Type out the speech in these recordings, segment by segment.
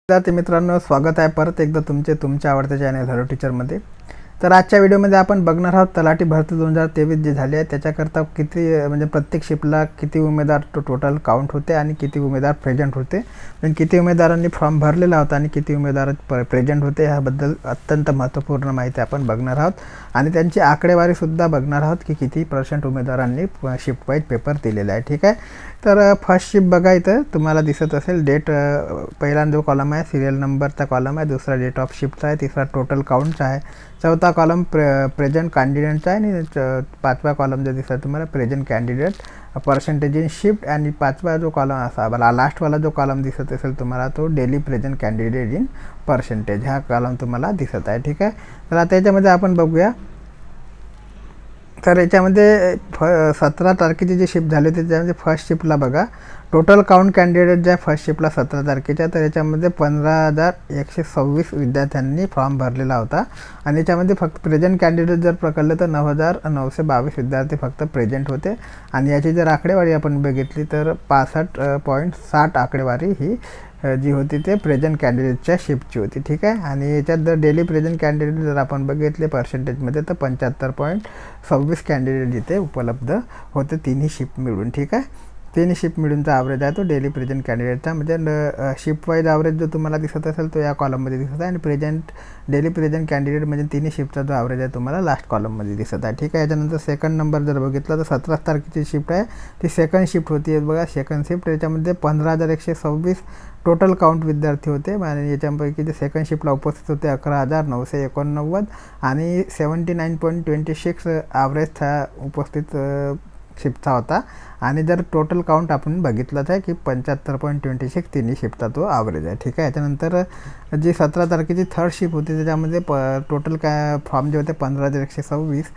विद्यार्थी मित्रांनो, स्वागत आहे परत एकदा तुमच्या आवडत्या चॅनल हॅलो टीचरमध्ये. तर आजच्या व्हिडिओमध्ये आपण बघणार आहोत तलाठी भरती 2023 जी झाली आहे त्याच्याकरता किती म्हणजे प्रत्येक शिफ्टला किती उमेदवार टोटल काउंट होते आणि किती उमेदवार प्रेझेंट होते, आणि किती उमेदवारांनी फॉर्म भरलेला होता आणि किती उमेदवार प्रेझेंट होते ह्याबद्दल अत्यंत महत्त्वपूर्ण माहिती आपण बघणार आहोत. आणि त्यांची आकडेवारीसुद्धा बघणार आहोत की किती % उमेदवारांनी शिफ्ट वाईज पेपर दिलेला आहे. ठीक आहे. तर फर्स्ट शिफ्ट बघा, इथं तुम्हाला दिसत असेल डेट. पहिला जो कॉलम आहे सिरियल नंबरचा कॉलम आहे, दुसरा डेट ऑफ शिफ्टचा आहे, तिसरा टोटल काउंटचा आहे, चौथा कॉलम प्रेझेंट कॅन्डिडेटचा आहे, आणि पाचवा कॉलम जो दिसला तुम्हाला present candidate percentage in shift, आणि पाचवा जो कॉलम असा लास्टवाला जो कॉलम दिसत असेल तुम्हाला तो daily present candidate in percentage हा कॉलम तुम्हाला दिसत आहे. ठीक आहे. तर आता याच्यामध्ये आपण बघूया. तर याच्यामध्ये 17 तारखेची जी शिफ्ट झाली होती त्याच्यामध्ये फर्स्ट शिफ्टला बघा टोटल काउंट कॅन्डिडेट ज्या फर्स्ट शिफ्टला 17 तारखेच्या, तर याच्यामध्ये 15,126 विद्यार्थ्यांनी फॉर्म भरलेला होता. आणि याच्यामध्ये फक्त प्रेझेंट कॅन्डिडेट जर पकडलं तर 9,922 विद्यार्थी फक्त प्रेझेंट होते. आणि याची जर आकडेवारी आपण बघितली तर 65.60 आकडेवारी ही जी होती ते प्रेझेंट कॅन्डिडेटच्या शिफ्टची होती. ठीक आहे. आणि याच्यात जर डेली प्रेझेंट कॅन्डिडेट जर आपण बघितले पर्सेंटेजमध्ये तर 75.26 कॅन्डिडेट इथे उपलब्ध होते तिन्ही शिफ्ट मिळून. ठीक आहे. तिन्ही शिफ्ट मिळूनचा ॲव्हरेज आहे तो डेली प्रेझेंट कॅन्डिडेटचा, म्हणजे शिफ्ट वाईज ॲव्हरेज जो तुम्हाला दिसत असेल तो या कॉलममध्ये दिसत आहे, आणि डेली प्रेझेंट कॅन्डिडेट म्हणजे तिन्ही शिफ्टचा जो ॲव्हरेज आहे तुम्हाला लास्ट कॉलममध्ये दिसत आहे. ठीक आहे. याच्यानंतर सेकंड नंबर जर बघितला तर 17 तारखेची शिफ्ट आहे, ती सेकंड शिफ्ट होती. बघा सेकंड शिफ्ट याच्यामध्ये 15,126 टोटल काउंट विद्यार्थी होते, आणि याच्यापैकी जे सेकंड शिफ्टला उपस्थित होते 11,989, आणि 79.26 ॲव्हरेज उपस्थित शिफ्टचा होता. आणि जर टोटल काउंट आपण बघितलंच आहे की 75.26 तिन्ही शिफ्टचा तो ॲव्हरेज आहे. ठीक आहे. याच्यानंतर जी 17 तारखेची थर्ड शिफ्ट होती त्याच्यामध्ये टोटल फॉर्म जे होते 15,126,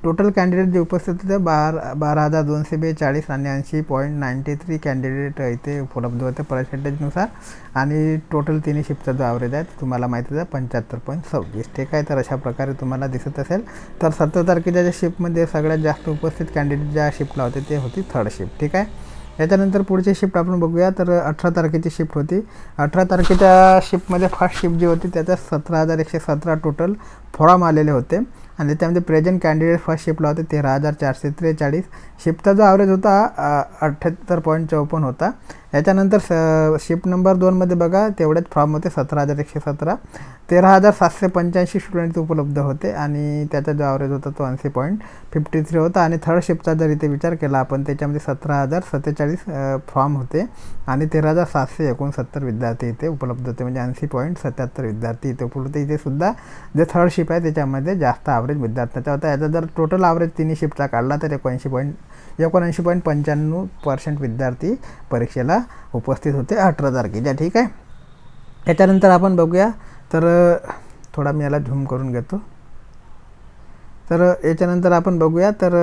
टोटल कॅन्डिडेट जे उपस्थित होते 12,242, आणि 80.93 कॅन्डिडेट इथे उपलब्ध होते पर्सेंटेजनुसार. आणि टोटल तिन्ही शिफ्टचा जो ॲव्हरेज आहे तुम्हाला माहितीच आहे 75.26. ठीक आहे. तर अशा प्रकारे तुम्हाला दिसत असेल. तर 17 तारखेच्या ज्या शिफ्टमध्ये सगळ्यात जास्त उपस्थित कॅन्डिडेट ज्या शिफ्टला होते ते होती थर्ड शिफ्ट. ठीक आहे. याच्यानंतर पुढची शिफ्ट आपण बघूया. तर 18 तारखेची शिफ्ट होती. 18 तारखेच्या शिफ्टमध्ये फर्स्ट शिफ्ट जी होती त्याच्यात 17,117 टोटल फॉर्म आलेले होते, आणि त्यामध्ये प्रेझेंट कॅन्डिडेट फर्स्ट शिफ्टला होते 13,443. शिफ्टचा जो ॲव्हरेज होता 78.54 होता. याच्यानंतर शिफ्ट नंबर 2मध्ये बघा तेवढेच फॉर्म होते 17,117, 13,785 स्टुडंट उपलब्ध होते, आणि त्याचा जो ॲव्हरेज होता तो 80.53 होता. आणि थर्ड शिफ्टचा जर इथे विचार केला आपण त्याच्यामध्ये 17,047 फॉर्म होते, आणि 13,769 विद्यार्थी इथे उपलब्ध होते, म्हणजे 80.77 विद्यार्थी इथे उपलब्ध होते. इथे सुद्धा जे थर्ड शिफ्ट आहे त्याच्यामध्ये जास्त ॲव्हरेज विद्यार्थ्याचा होता. याचा जर टोटल ॲव्हरेज तिन्ही शिफ्टचा काढला तर 79.95% विद्यार्थी परीक्षेला उपस्थित होते 18 तारखेच्या. ठीक आहे. याच्यानंतर आपण बघूया. तर थोडा मी याला झूम करून घेतो. तर याच्यानंतर आपण बघूया. तर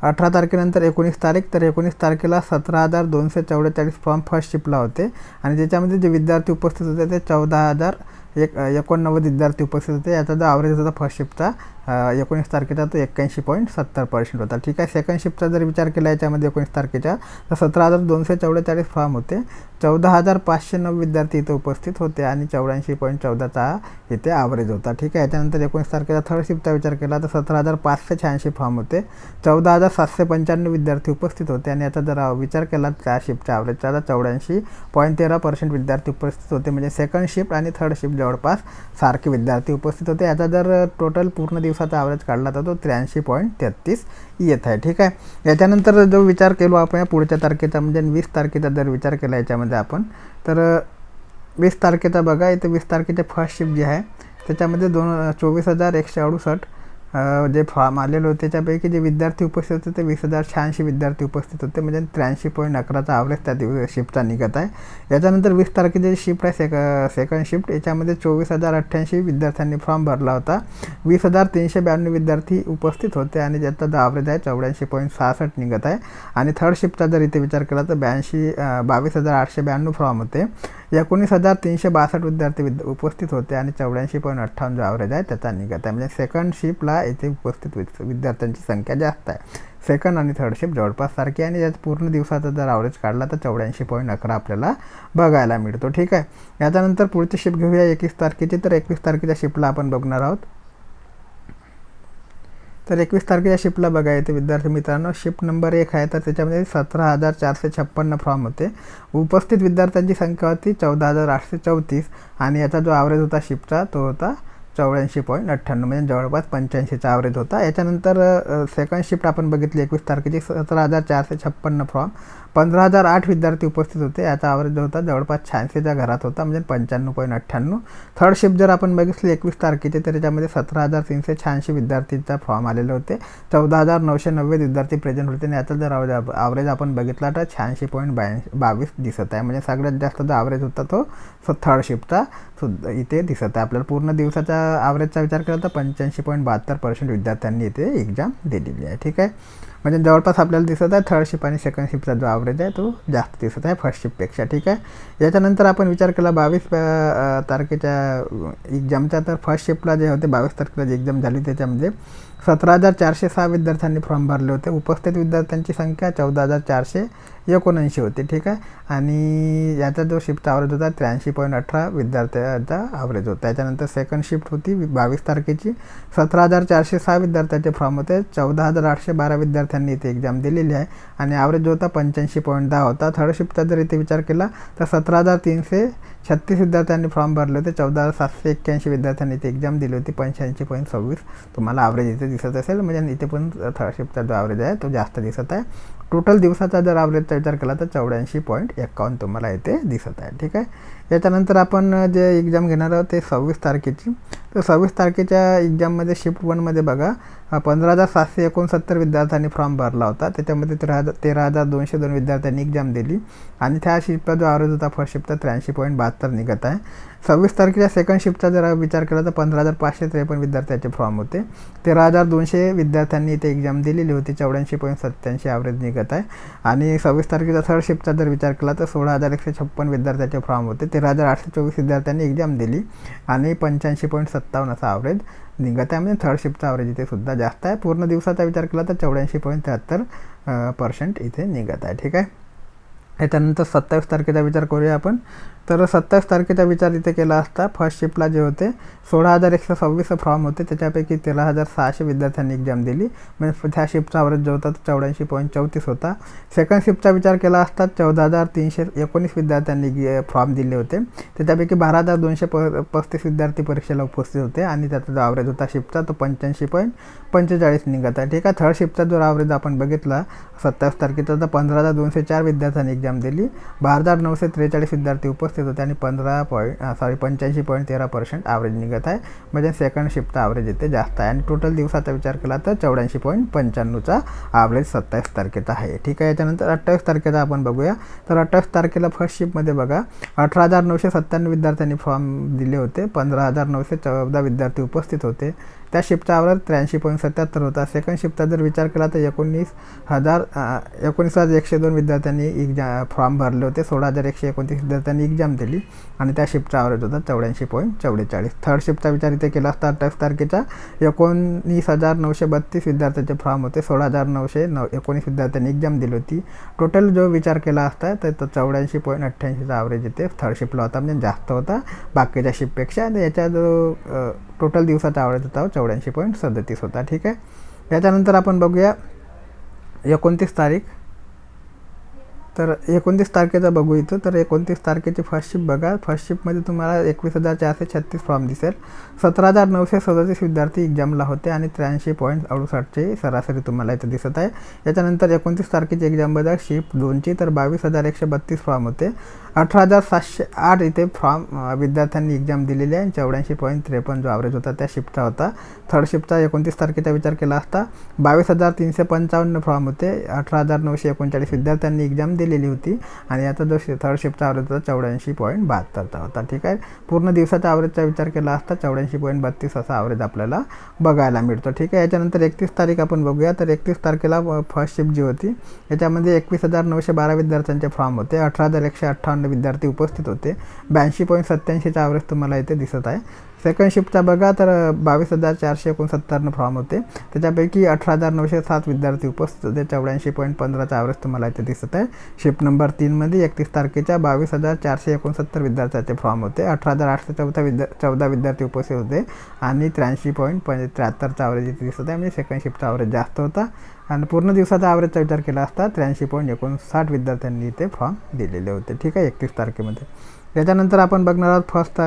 18 तारखेनंतर 19 तारीख. तर 19 तारखेला 17,244 फॉर्म फर्स्ट शिफ्टला होते, आणि त्याच्यामध्ये जे विद्यार्थी उपस्थित होते ते 14,089 विद्यार्थी उपस्थित होते. याचा जो ॲव्हरेज होता फर्स्ट शिफ्टचा 19 तारखेचा तो 81.70% होता. ठीक आहे. सेकंड शिफ्टचा जर विचार केला याच्यामध्ये 19 तारखेच्या तर 17,244 फॉर्म होते, 14,509 विद्यार्थी इथे उपस्थित होते, आणि 84.14चा इथे ॲव्हरेज होता. ठीक आहे. याच्यानंतर 19 तारखेचा थर्ड शिफ्टचा विचार केला तर 17,586 फॉर्म होते, 14,795 विद्यार्थी उपस्थित होते, आणि याचा जर विचार केला त्या शिफ्टच्या ॲव्हरेजचा तर 84.13% विद्यार्थी उपस्थित होते, म्हणजे सेकंड शिफ्ट आणि थर्ड शिफ्ट जवळपास सारखे विद्यार्थी उपस्थित होते. याचा जर टोटल पूर्ण दिवसाचा ॲव्हरेज काढला तर तो 83.33 येत आहे. ठीक आहे. याच्यानंतर जो विचार केलो आपण पुढच्या तारखेचा म्हणजे 20 तारखेचा जर विचार केला याच्यामध्ये आपण, तर 20 तारखेचा बघा इथे 20 तारखेचे फर्स्ट शिफ्ट जे आहे त्याच्यामध्ये 24,168 जे फॉर्म आलेले होते त्याच्यापैकी जे विद्यार्थी उपस्थित होते ते 20,086 विद्यार्थी उपस्थित होते, म्हणजे 83.11चा ॲव्हरेज त्या शिफ्टचा निघत आहे. याच्यानंतर 20 तारखेची शिफ्ट आहे सेकंड शिफ्ट. याच्यामध्ये 24,088 विद्यार्थ्यांनी फॉर्म भरला होता, 20,392 विद्यार्थी उपस्थित होते, आणि ज्याचा जो ॲव्हरेज आहे 84.66 निघत आहे. आणि थर्ड शिफ्टचा जर इथे विचार केला तर 22,892 फॉर्म होते, 19,362 विद्यार्थी उपस्थित होते, आणि 84.58 जो ॲव्हरेज आहे त्याचा निघत आहे, म्हणजे सेकंड शिफ्टला येथे उपस्थित विद्यार्थ्यांची संख्या जास्त आहे. सेकंड आणि थर्ड शिफ्ट जवळपास सारखी, आणि यात पूर्ण दिवसाचा जर ॲव्हरेज काढला तर 84.11 आपल्याला बघायला मिळतो. ठीक आहे. याच्यानंतर पुढची शिफ्ट घेऊया 21 तारखेची. तर 21 तारखेच्या शिफ्टला आपण बघणार आहोत. तर 21 तारखेच्या शिफ्टला बघा येते विद्यार्थी मित्रांनो, शिफ्ट नंबर 1 आहे. तर त्याच्यामध्ये 17,456 फॉर्म होते. उपस्थित विद्यार्थ्यांची संख्या होती 14,834 आणि याचा जो ॲव्हरेज होता शिफ्टचा तो होता 84.98, म्हणजे जवळपास 85चा ॲव्हरेज होता. याच्यानंतर सेकंड शिफ्ट आपण बघितली 21 तारखेची, 17,456 फॉर्म, 15,008 विद्यार्थी उपस्थित होते. याचा ॲव्हरेज जो होता जवळपास 86च्या घरात होता, म्हणजे 95.98. थर्ड शिफ्ट जर आपण बघितली 21 तारखेची, तर त्याच्यामध्ये 17,386 विद्यार्थींचा फॉर्म आलेले होते. 14,990 विद्यार्थी प्रेझेंट होते आणि याचा जर ॲव्हरेज आपण बघितला तर 86.22 दिसत आहे. म्हणजे सगळ्यात जास्त जो ॲव्हरेज होता तो थर्ड शिफ्टचा सुद्धा इथे दिसत आहे. आपल्याला पूर्ण दिवसाचा ॲव्हरेजचा विचार केला तर 85.72% विद्यार्थ्यांनी इथे एक्झाम दिलेली आहे. ठीक आहे. म्हणजे जवळपास आपल्याला दिसत आहे थर्ड शिफ्ट आणि सेकंड शिफ्टचा जो ॲव्हरेज आहे तो जास्त दिसत आहे फर्स्ट शिफ्टपेक्षा. ठीक आहे. याच्यानंतर आपण विचार केला 22 तारखेच्या एक्झामचा. तर फर्स्ट शिफ्टला जे होते 22 तारखेला जी एक्झाम झाली त्याच्यामध्ये 17,406 विद्यार्थ्यांनी फॉर्म भरले होते. उपस्थित विद्यार्थ्यांची संख्या 14,479 होती. ठीक आहे. आणि याचा जो शिफ्टचा ॲव्हरेज होता 83.18 विद्यार्थ्यांचा ॲव्हरेज होता. त्याच्यानंतर सेकंड शिफ्ट होती 22 तारखेची, 17,406 विद्यार्थ्यांचे फॉर्म होते. 14,812 विद्यार्थ्यांनी इथे एक्झाम दिलेली आहे आणि ॲव्हरेज जो होता 85.10 होता. थर्ड शिफ्टचा जर इथे विचार केला तर 17,336 विद्यार्थ्यांनी फॉर्म भरले होते. 14,781 विद्यार्थ्यांनी इथे एक्झाम दिली होती. 85.26 तुम्हाला ॲव्हरेज इथे दिसत असेल. म्हणजे इथे पण थर्ड शिफ्टचा जो ॲव्हरेज आहे तो जास्त दिसत आहे. टोटल दिवसाचा जर ॲव्हरेजचा विचार केला तर 84.51 तुम्हाला इथे दिसत आहे. ठीक आहे. याच्यानंतर आपण जे एक्झाम घेणार आहोत ते 26 तारखेची. तर 26 तारखेच्या एक्झाममध्ये शिफ्ट 1मध्ये बघा 15,769 विद्यार्थ्यांनी फॉर्म भरला होता. त्याच्यामध्ये 13,202 विद्यार्थ्यांनी एक्झाम दिली आणि त्या शिफ्टचा जो ॲव्हरेज होता फर्स्ट शिफ्टचा 83.72 निघत आहे. 26 तारखेच्या सेकंड शिफ्टचा जर विचार केला तर 15,553 विद्यार्थ्यांचे फॉर्म होते. 13,200 विद्यार्थ्यांनी इथे एक्झाम दिलेली होती. 84.87 ॲव्हरेज निघत आहे. आणि 26 तारखेचा थर्ड शिफ्टचा जर विचार केला तर 16,156 विद्यार्थ्यांचे फॉर्म होते. 13,824 विद्यार्थ्यांनी एक्झाम दिली आणि 85.57 असा ॲव्हरेज निघत आहे. म्हणजे थर्ड शिफ्टचा ॲव्हरेज इथे सुद्धा जास्त आहे. पूर्ण दिवसाचा विचार केला तर 84.73% इथे निघत आहे. ठीक आहे. याच्यानंतर 27 तारखेचा विचार करूया आपण. तर 27 तारखेचा विचार इथे केला असता फर्स्ट शिफ्टला जे होते 16,126 फॉर्म होते. त्याच्यापैकी 13,600 विद्यार्थ्यांनी एक्झाम दिली. म्हणजे त्या शिफ्टचा ॲव्हरेज जो होता तो 84.34 होता. सेकंड शिफ्टचा विचार केला असता 14,319 विद्यार्थ्यांनी फॉर्म दिले होते. त्याच्यापैकी 12,235 विद्यार्थी परीक्षेला उपस्थित होते आणि त्याचा जो ॲव्हरेज होता शिफ्टचा तो 85.45 निघत आहे. ठीक आहे. थर्ड शिफ्टचा जो ॲव्हरेज आपण बघितला 27 तारखेचा तर 15,204 विद्यार्थ्यांनी एक्झाम दिली. 12,943 विद्यार्थी उपस्थित होते आणि 85.13% ॲव्हरेज निघत आहे. म्हणजे सेकंड शिफ्टचा ॲव्हरेज इथे जास्त आहे. आणि टोटल दिवसाचा विचार केला तर 84.95चा ॲव्हरेज 27 तारखेचा आहे. ठीक आहे. याच्यानंतर 28 तारखेचा आपण बघूया. तर 28 तारखेला फर्स्ट शिफ्टमध्ये बघा 18,997 विद्यार्थ्यांनी फॉर्म दिले होते. 15,914 विद्यार्थी उपस्थित होते. त्या शिफ्टचा ॲव्हरेज 83.77 होता. सेकंड शिफ्टचा जर विचार केला तर 19,102 विद्यार्थ्यांनी फॉर्म भरले होते. 16,129 विद्यार्थ्यांनी एक्झाम दिली आणि त्या शिफ्टचा ॲव्हरेज होता 84.44. थर्ड शिफ्टचा विचार इथे केला असता 28 तारखेचा 19,932 विद्यार्थ्यांचे फॉर्म होते. 16,919 विद्यार्थ्यांनी एक्झाम दिली होती. टोटल जो विचार केला असता तर तो 84.88चा ॲव्हरेज इथे थर्ड शिफ्टला होता. म्हणजे जास्त होता बाकीच्या शिफ्टपेक्षा. आणि याचा जो टोटल दिवसाचा ॲव्हरेज होता 84.37 होता. ठीक आहे. याच्यानंतर आपण बघूया 29 तारीख. तर 29 तारखेचा बघू इथं. तर 29 तारखेची फर्स्ट शिफ्ट बघा. फर्स्ट शिफ्टमध्ये तुम्हाला 21,436 फॉर्म दिसेल. 17,937 विद्यार्थी एक्झामला होते आणि 83.68ची सरासरी तुम्हाला इथं दिसत आहे. याच्यानंतर 29 तारखेची एक्झाम बघा शिफ्ट 2ची. तर 22,132 फॉर्म होते. 18,708 इथे फॉर्म विद्यार्थ्यांनी एक्झाम दिलेली आहे. 84.53 जो ॲव्हरेज होता त्या शिफ्टचा होता. थर्ड शिफ्टचा 29 तारखेचा विचार केला असता 22,355 फॉर्म होते. 18,939 विद्यार्थ्यांनी एक्झाम दिलेली होती आणि याचा जो थर्ड शिफ्टचा ॲव्हरेज होता 84.72चा होता. ठीक आहे. पूर्ण दिवसाचा ॲव्हरेजचा विचार केला असता 84.32 असा ॲव्हरेज आपल्याला बघायला मिळतो. ठीक आहे. याच्यानंतर 31 तारीख आपण बघूया. तर 31 तारखेला फर्स्ट शिफ्ट जी होती याच्यामध्ये 21,912 विद्यार्थ्यांचे फॉर्म होते. 18,158 विद्यार्थी उपस्थित होते. 82.87चा ॲव्हरेज तुम्हाला इथे दिसत आहे. सेकंड शिफ्टचा बघा तर 22,469 फॉर्म होते. त्याच्यापैकी 18,907 विद्यार्थी उपस्थित होते. 84.15चा ॲव्हरेज तुम्हाला इथे दिसत आहे. शिफ्ट नंबर 3मध्ये 31 तारखेच्या 22,469 विद्यार्थ्याचे फॉर्म होते. 18,814 विद्यार्थी उपस्थित होते आणि 83.73चा ॲव्हरेज इथे दिसत आहे. म्हणजे सेकंड शिफ्टचा ॲव्हरेज जास्त होता. आणि पूर्ण दिवसाचा ॲव्हरेजचा विचार केला असता 83.59 विद्यार्थ्यांनी इथे फॉर्म दिलेले होते. ठीक आहे, 31 तारखेमध्ये. त्याच्यानंतर आपण बघणार आहोत फर्स्ट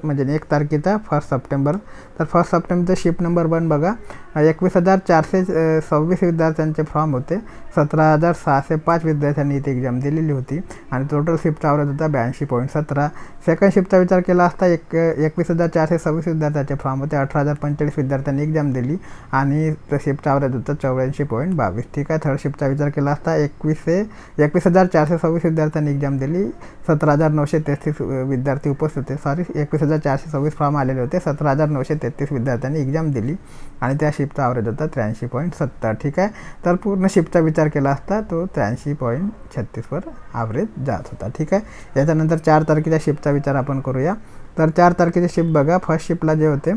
म्हणजे 1 तारखेचा 1 सप्टेंबर. तर 1 सप्टेंबरचा शिफ्ट नंबर 1 बघा. 21,426 विद्यार्थ्यांचे फॉर्म होते. 17,605 विद्यार्थ्यांनी इथे एक्झाम दिलेली होती आणि टोटल शिफ्टचा ॲव्हरेज होता 82.17. सेकंड शिफ्टचा विचार केला असता 21,426 विद्यार्थ्यांचे फॉर्म होते. 18,045 विद्यार्थ्यांनी एक्झाम दिली आणि शिफ्टचा ॲव्हरेज होता 84.22. ठीक आहे. थर्ड शिफ्टचा विचार केला असता 21,426 विद्यार्थ्यांनी एक्झाम दिली. 17,933 विद्यार्थी उपस्थित होते. 21,426 फॉर्म आलेले होते. 17,933 विद्यार्थ्यांनी एक्झाम दिली आणि त्या शिफ्टचा ॲव्हरेज होता 83.70. ठीक आहे. तर पूर्ण शिफ्टचा विचार केला असता तो 83.36वर ॲव्हरेज जात होता. ठीक आहे. याच्यानंतर 4 तारखेच्या शिफ्टचा विचार आपण करूया. तर 4 तारखेचे शिफ्ट बघा. फर्स्ट शिफ्टला जे होते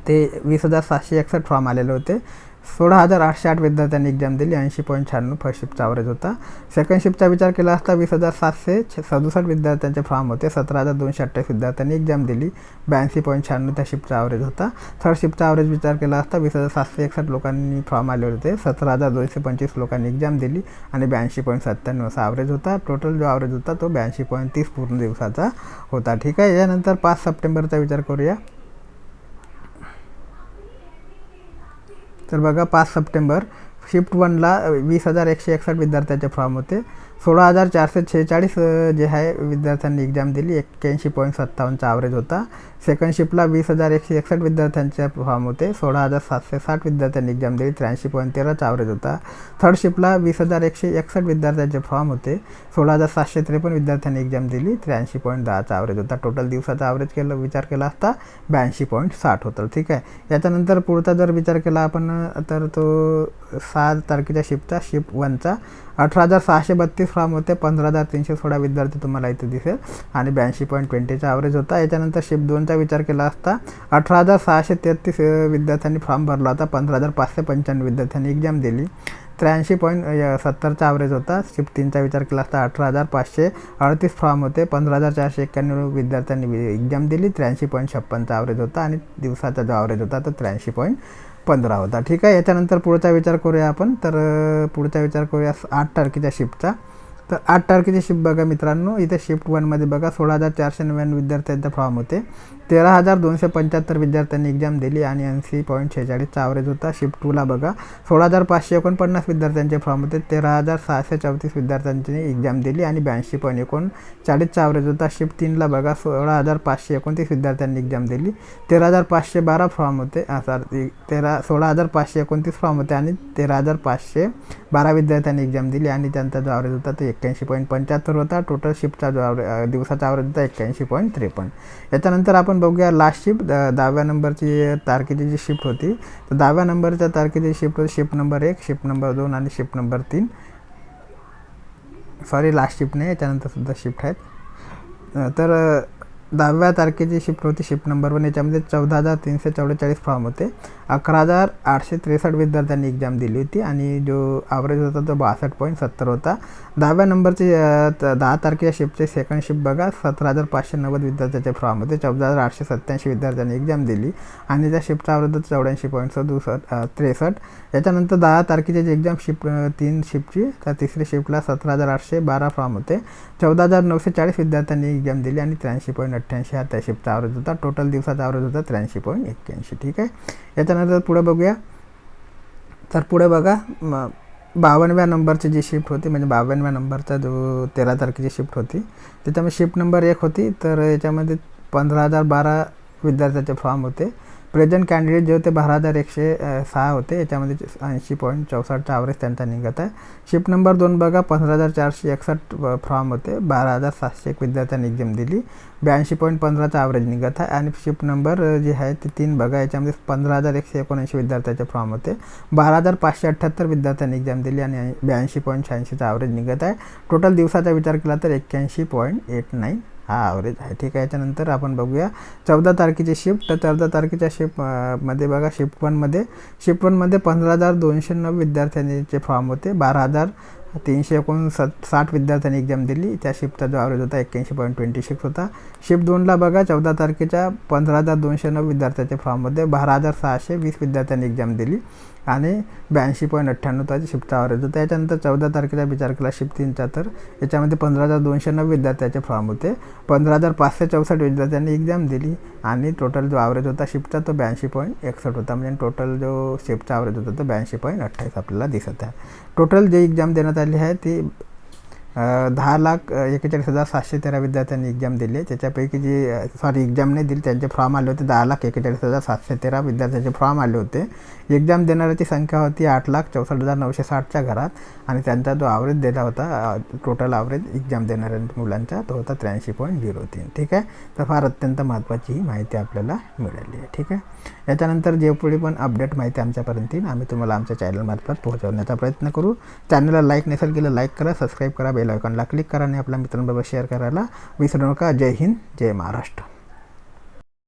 ते 20,761 फॉर्म आलेले होते. 16,808 विद्यार्थ्यांनी एक्झाम दिली. 80.96 फर्स्ट शिफ्टचा ॲव्हरेज होता. सेकंड शिफ्टचा विचार केला असता 20,767 विद्यार्थ्यांचे फॉर्म होते. 17,228 विद्यार्थ्यांनी एक्झाम दिली. 82.96 त्या शिफ्टचा ॲव्हरेज होता. थर्ड शिफ्टचा ॲव्हरेज विचार केला असता 20,761 लोकांनी फॉर्म आले होते. 17,225 लोकांनी एक्झाम दिली आणि 82.97 असा ॲव्हरेज होता. टोटल जो ॲव्हरेज होता तो 82.30 पूर्ण दिवसाचा होता. ठीक आहे. यानंतर 5 सप्टेंबरचा विचार करूया. तर बघा 5 सप्टेंबर शिफ्ट 1ला 20,161 विद्यार्थ्यांचे फॉर्म होते. 16,446 जे आहे विद्यार्थ्यांनी एक्झाम दिली. 81.57चा ॲव्हरेज होता. सेकंड शिफ्टला 20,161 विद्यार्थ्यांचे फॉर्म होते. 16,760 विद्यार्थ्यांनी एक्झाम दिली. 83.13चा ॲव्हरेज होता. थर्ड शिफ्टला 20,161 विद्यार्थ्यांचे फॉर्म होते. 16,753 विद्यार्थ्यांनी एक्झाम दिली. 83.10चा ॲव्हरेज होता. टोटल दिवसाचा ॲव्हरेज विचार केला असता 82.60 होतं. ठीक आहे. याच्यानंतर पुढचा जर विचार केला आपण तर तो 7 तारखेच्या शिफ्टचा शिफ्ट 1चा 18,632 फॉर्म होते. 15,316 विद्यार्थी तुम्हाला इथे दिसेल आणि 82.20चा ॲव्हरेज होता. याच्यानंतर शिफ्ट 2चा विचार केला असता 18,633 विद्यार्थ्यांनी फॉर्म भरला होता. 15,595 विद्यार्थ्यांनी एक्झाम दिली. 83.70चा ॲव्हरेज होता. शिफ्ट 3चा विचार केला असता 18,538 फॉर्म होते. 15,491 विद्यार्थ्यांनी एक्झाम दिली. 83.56चा ॲव्हरेज होता आणि दिवसाचा जो ॲव्हरेज होता तो 83.15 होता. ठीक आहे. याच्यानंतर पुढचा विचार करूया आपण. तर पुढचा विचार करूया 8 तारखेच्या शिफ्टचा. तर 8 तारखेची शिफ्ट बघा मित्रांनो. इथे शिफ्ट 1मध्ये बघा 16,499 विद्यार्थ्यांचा फॉर्म होते. 13,275 विद्यार्थ्यांनी एक्झाम दिली आणि 80.46चा ॲव्हरेज होता. शिफ्ट 2ला बघा 16,549 विद्यार्थ्यांचे फॉर्म होते. 13,634 विद्यार्थ्यांनी एक्झाम दिली आणि 82.39चा ॲव्हरेज होता. शिफ्ट 3ला बघा 16,529 विद्यार्थ्यांनी एक्झाम दिली. 13,512 फॉर्म होते. 16,529 फॉर्म होते आणि 13,512 विद्यार्थ्यांनी एक्झाम दिली आणि त्यांचा जो ॲव्हरेज होता तो 81.75 होता. टोटल शिफ्टचा जो दिवसाचा ॲव्हरेज होता 81.53. याच्यानंतर आपण बघूया लास्ट शिफ्ट 10व्या नंबरची तारखेची जी शिफ्ट होती. तर 10व्या नंबरच्या तारखेची शिफ्ट होती शिफ्ट नंबर 1, शिफ्ट नंबर 2 आणि shift number 3. Sorry, last shift नाही, याच्यानंतर सुद्धा शिफ्ट आहेत. तर 10व्या तारखेची शिफ्ट होती शिफ्ट नंबर 1. याच्यामध्ये 14,344 फॉर्म होते. 11,863 विद्यार्थ्यांनी एक्झाम दिली होती आणि जो ॲव्हरेज होता तो 62.70 होता. 10व्या नंबरची 10 तारखेच्या शिफ्टचे सेकंड शिफ्ट बघा 17,590 विद्यार्थ्यांचे फॉर्म होते. 14,887 विद्यार्थ्यांनी एक्झाम दिली आणि त्या शिफ्टचा ॲव्हरेज होता 84.63. याच्यानंतर 10 तारखेची जी एक्झाम शिफ्ट 3 शिफ्टची, तर तिसरी शिफ्टला 17,812 फॉर्म होते. 14,940 विद्यार्थ्यांनी एक्झाम दिली आणि 83.88 हा त्या शिफ्टचा ॲव्हरेज होता. टोटल दिवसाचा ॲव्हरेज होता 83.81. ठीक आहे. याच्यानंतर पुढे बघूया. तर पुढे बघा 52व्या नंबरची जी शिफ्ट होती, म्हणजे 52व्या नंबरचा जो 13 तारखेची शिफ्ट होती, त्याच्यामध्ये शिफ्ट नंबर 1 होती. तर याच्यामध्ये 15,012 विद्यार्थ्यांचे फॉर्म होते. प्रेझेंट कॅन्डिडेट जे होते 12,106 होते. याच्यामध्ये 80.64चा ॲव्हरेज त्यांचा निघत आहे. शिफ्ट नंबर 2 बघा 15,461 फॉर्म होते. 12,701 विद्यार्थ्यांनी एक्झाम दिली. 82.15चा ॲव्हरेज निघत आहे. आणि शिफ्ट नंबर जे आहे ते 3 बघा, याच्यामध्ये 15,179 विद्यार्थ्यांचे फॉर्म होते. 12,578 विद्यार्थ्यांनी एक्झाम दिली आणि 82.86चा ॲव्हरेज निघत आहे. टोटल दिवसाचा विचार केला तर 81.89 हा ॲव्हरेज आहे. ठीक आहे. याच्यानंतर आपण बघूया 14 तारखेची शिफ्ट. तर 14 तारखेच्या मध्ये बघा शिफ्ट वनमध्ये 15,209 विद्यार्थ्यांचे फॉर्म होते. 12,360 विद्यार्थ्यांनी एक्झाम दिली. त्या शिफ्टचा जो ॲव्हरेज होता 81.26 होता. शिफ्ट 2ला बघा 14 तारखेच्या 15,209 विद्यार्थ्यांचे फॉर्म होते. 12,620 विद्यार्थ्यांनी एक्झाम दिली आणि 82.98 शिफ्टचा ॲव्हरेज होता. याच्यानंतर 14 तारखेचा विचार केला शिफ्ट 3चा, तर याच्यामध्ये 15,209 विद्यार्थ्याचे फॉर्म होते. 15,564 विद्यार्थ्यांनी एक्झाम दिली आणि टोटल जो ॲव्हरेज होता शिफ्टचा तो 82.61 होता. म्हणजे टोटल जो शिफ्टचा ॲव्हरेज होता तो 82.28 आपल्याला दिसत आहे. टोटल जे एक्झाम देण्यात आली आहे ती 10,41,713 विद्यार्थ्यांनी एक्झाम दिली आहे. त्याच्यापैकी जे एक्झाम नाही दिली त्यांचे फॉर्म आले होते 10,41,713 विद्यार्थ्यांचे फॉर्म आले होते. एक्झाम देणाऱ्याची संख्या होती 8,64,960च्या घरात आणि त्यांचा जो ॲव्हरेज दिला होता टोटल ॲव्हरेज एक्झाम देणाऱ्या मुलांचा तो होता 83.03. ठीक आहे. तर फार अत्यंत महत्त्वाची ही माहिती आपल्याला मिळाली आहे. ठीक आहे. याच्यानंतर जे पुढे पण अपडेट माहिती आमच्यापर्यंत येईल आम्ही तुम्हाला आमच्या चॅनलमार्फत पोहोचवण्याचा प्रयत्न करू. चॅनलला लाईक नसेल केलं लाईक करा, सबस्क्राईब करा, बेल आयकॉनला क्लिक करा आणि आपल्या मित्रांबरोबर शेअर करायला विसरू नका. जय हिंद, जय महाराष्ट्र.